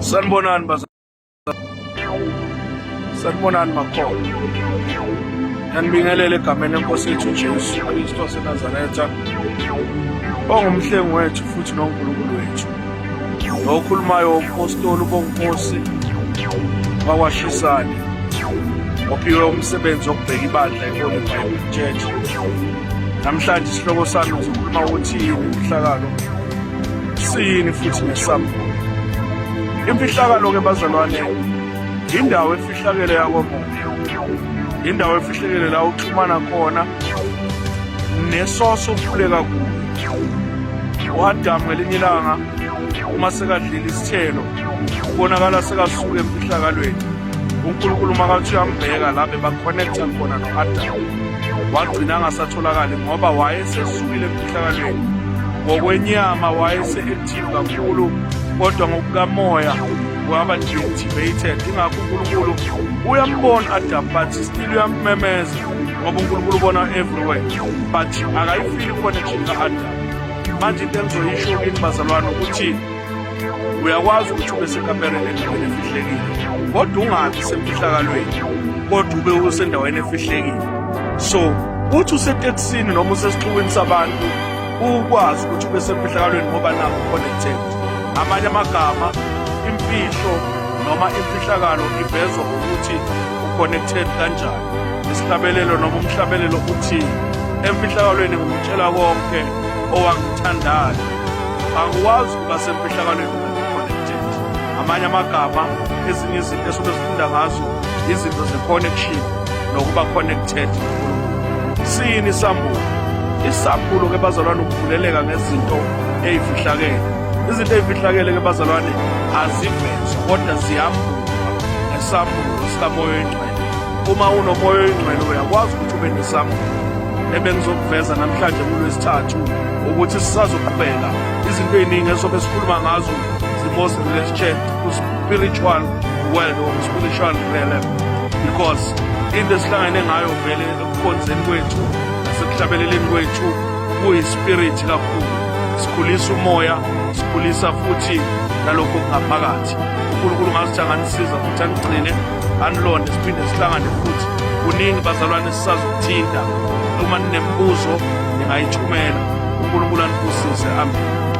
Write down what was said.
Sanibonani bazalwane. Sanibonani makhona. Yanibingelela egameni lenkosi yethu uJesu Kristu waseNazaretha, ongumhlengi wethu futhi noNkulunkulu wethu. Lokhulumayo umpostoli Bonginkosi wakwashisani, ophiwe umsebenzi wokubheka ibandla eHoly Bible Church. Namhlanje isihloko sami sikhuluma ukuthi imfihlakalo, siyini futhi nesambulo. Imfihlakalo-ke bazalwane, indawo efihlakele yakomoya, indawo efihlakele la uxhumana khona nesoso okhuleka kuyo. U-Adamu ngelinye ilanga uma sekadlile isithelo ubonakala sekasuka emfihlakalweni. uNkulunkulu makathi uyambheka la beba-connecta khona no-Adamu, wagcina angasatholakali ngoba wayesesukile emfihlakalweni. Ngokwenyama wayese-active kakhulu, kodwa ngokukamoya waba deactivated. Ingakho uNkulunkulu uyambona Adamu but still uyammemeza, ngoba uNkulunkulu ubona everywhere but akayifili connection ka-Adamu. Manje into engizoyisho kini bazalwane ukuthi uyakwazi ukuthi ube sekamereni endaweni efihlekile, kodwa ungabi semfihlakalweni, kodwa ube usendaweni efihlekile. So uthi usetekisini noma usesixukwini sabantu ukwazi ukuthi ube semfihlakalweni ngoba nakho connected. Amanye amagama imfihlo noma imfihlakalo ivezwa ukuthi uconnected kanjani. Isihlabelelo noma umhlabelelo uthi emfihlakalweni ngikutshela konke owangithandayo. Angikwazi ukuba semfihlakalweni connected. Amanye amagama ezinye izinto esobe sifunda ngazo izinto ze-connection nokuba connected. Siyini isambulo? Isambulo-ke bazalwane ukuvuleleka ngezinto ey'fihlakele. Izinto ey'fihlakele-ke bazalwane azivezwa kodwa ziyambulwa ngesambulo sikamoya oyingcwele. Uma unomoya oyingcwele uyakwazi ukuthi ube nesambulo. Ebengizokuveza namhlanje kuLwesithathu ukuthi sisazoqhubeka izinto ey'ningi esobe sikhuluma ngazo zi-most related ku-spiritual world or spiritual realm, because into esihlangene ngayo vele ekukhonzeni kwethu nasekuhlabeleleni kwethu kuyi-spirit kakhulu. Sikhulisa umoya, sikhulisa futhi nalokho kungaphakathi. uNkulunkulu ngasithi anganisiza futhi anigcine, anilonde, siphinde sihlangane futhi. Kuningi bazalwane sisazokuthinta. Uma ninembuzo ningayithumela. uNkulunkulu anibusise. Amen.